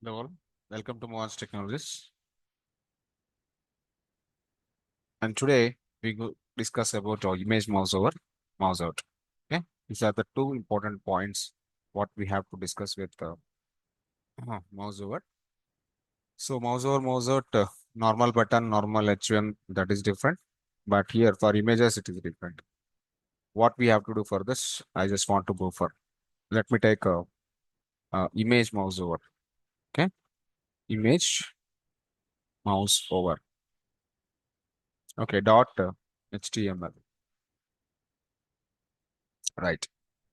Hello, all. Welcome to Mohansh Technologies. And today we will discuss about image mouse over, mouse out. Okay, these are the two important points what we have to discuss with mouse over. So mouse over, mouse out, normal button, normal H1, that is different. But here for images, it is different. What we have to do for this, I just want to go for. Let me take a image mouse over. Okay, image mouse over. Okay, dot HTML. Right.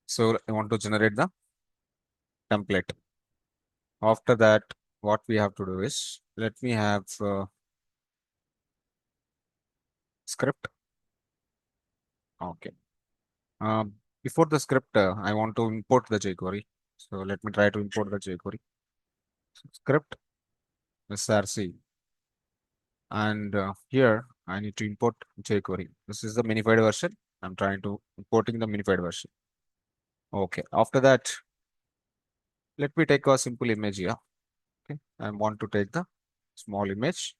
So I want to generate the template. After that, what we have to do is let me have script. Okay. Before the script, I want to import the jQuery. So let me try to import the jQuery. So script src, and here I need to import jQuery. This is the minified version. I'm trying to importing the minified version. Okay. After that, let me take a simple image here. Okay. I want to take the small image.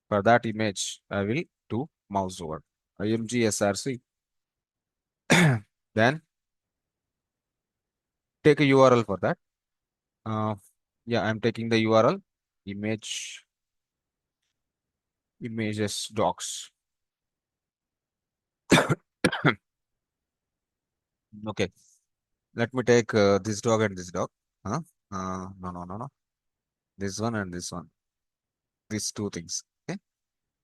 For that image, I will do mouse over. IMG src. Then take a URL for that. Uh, yeah, I'm taking the URL images docs. Okay, let me take this dog and this dog. Huh? No, no, no, no. This one and this one. These two things. Okay.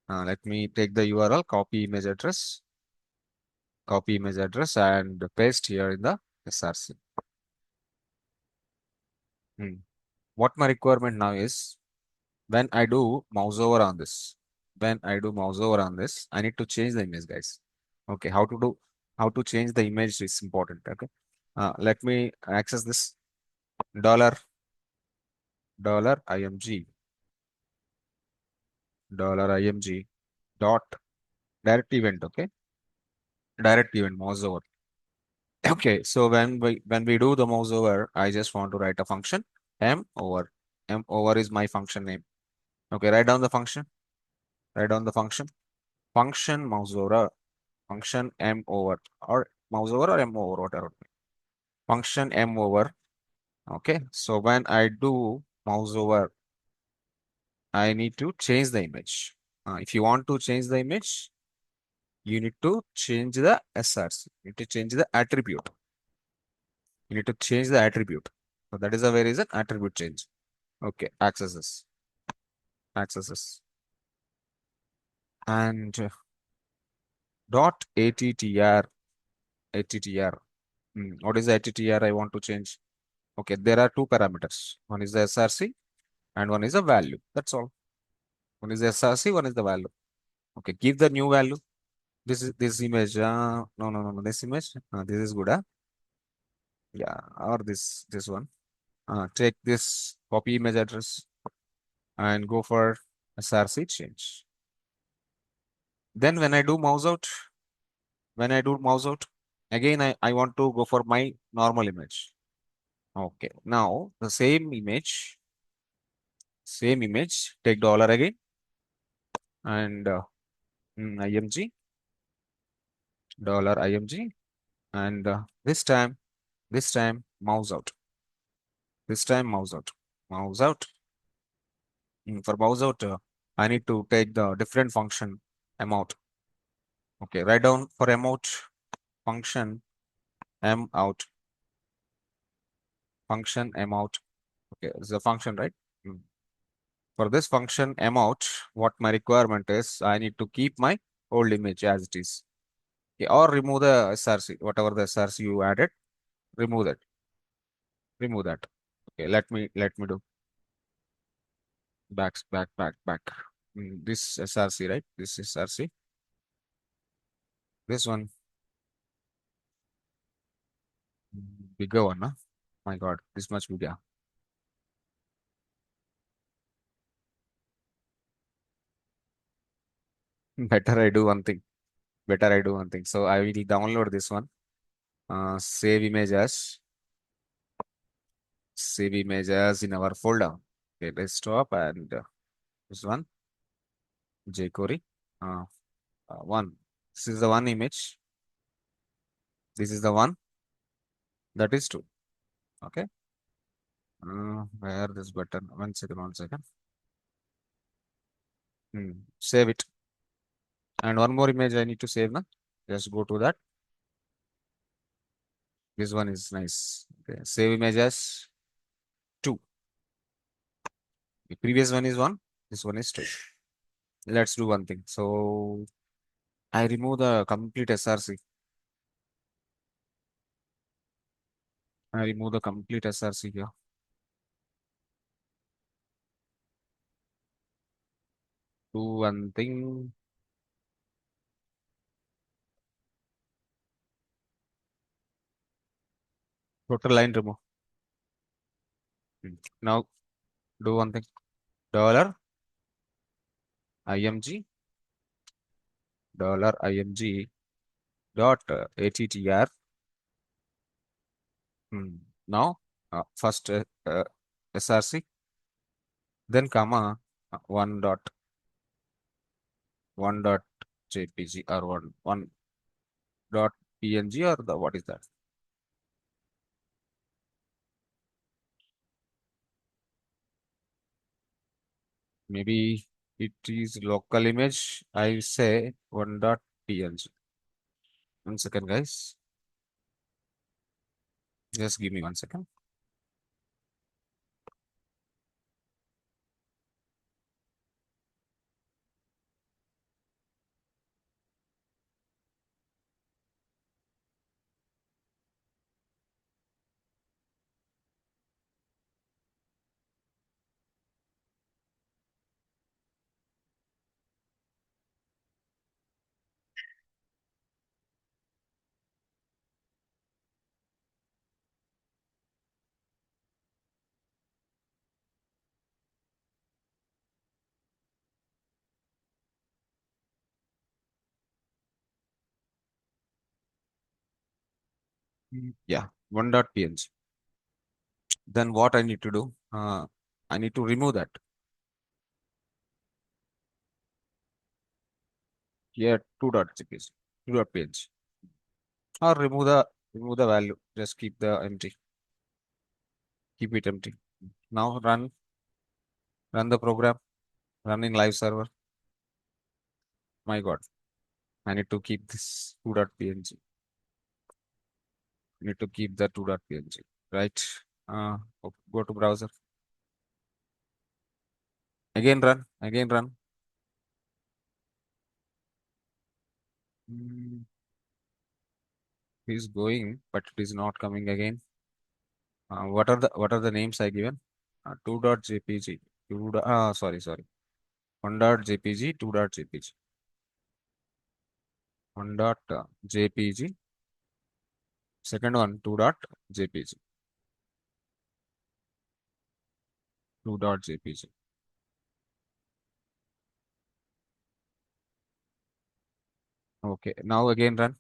Let me take the URL, copy image address, and paste here in the SRC. Hmm. What my requirement now is when I do mouse over on this, I need to change the image, guys. Okay, how to change the image is important. Okay, let me access this dollar img dot direct event. Okay, direct event mouse over. Okay, so when we do the mouse over, I just want to write a function m over. M over is my function name. Okay, write down the function. Write down the function. Function mouse over. Function m over or mouse over or m over, whatever. Function m over. Okay, so when I do mouse over, I need to change the image. If you want to change the image, you need to change the SRC. You need to change the attribute. You need to change the attribute. So that is the way reason attribute change. Okay, accesses, accesses, and dot attr. What is the attr I want to change? Okay, there are two parameters. One is the SRC and one is a value. That's all. One is the SRC, one is the value. Okay, give the new value. This image. No, no, no, no. This image. This is good. Yeah, or this one. Take this copy image address and go for SRC change. Then when I do mouse out, again I want to go for my normal image. Okay, now the same image, take dollar again and img $img, and this time mouse out. This time mouse out. Mouse out. For mouse out, I need to take the different function amount. Okay, write down for amount function m out. Function amount. Okay, this is a function, right? Mm. For this function amount, what my requirement is, I need to keep my old image as it is. Okay, or remove the SRC, whatever the SRC you added, remove that. Remove that. Okay, let me do back. This SRC, right? This is SRC. This one, bigger one, huh? My God, this much bigger. Better I do one thing. Better I do one thing. So I will download this one. Save images. Save images in our folder. Okay, desktop and this one jQuery. One. This is the one image. This is the one. That is two. Okay. Where this button? One second. One second. Save it. And one more image I need to save now. Just go to that. This one is nice. Okay. Save image as two. The previous one is one. This one is two. Let's do one thing. So I remove the complete SRC. I remove the complete SRC here. Do one thing. Total line remove. Now do one thing. Dollar IMG $img dot attr. Now first src, then comma one dot jpg or one dot png, or the what is that? Maybe it is local image. I say one dot png. 1 second, guys. Just give me 1 second. Yeah, one dot png. Then what I need to do? I need to remove that. Here, two dot png, or remove the value. Just keep the empty. Keep it empty. Now run the program. Run in live server. My God, I need to keep this two.png. Need to keep the two.png. Right. Go to browser. Again run. Again run. Mm, He's going, but it is not coming again. What are the names I given? Two.jpg. Sorry. One.jpg, two.jpg. One.jpg. Second one, two.jpg. Two.jpg. Okay. Now again run.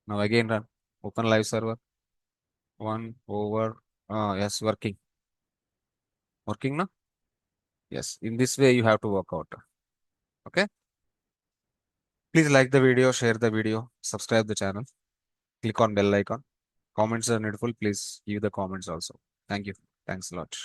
Now again run. Open live server. One over. Yes, working. Working now? Yes. In this way, you have to work out. Okay. Please like the video, share the video, subscribe the channel, click on bell icon. Comments are needful. Please give the comments also. Thank you. Thanks a lot.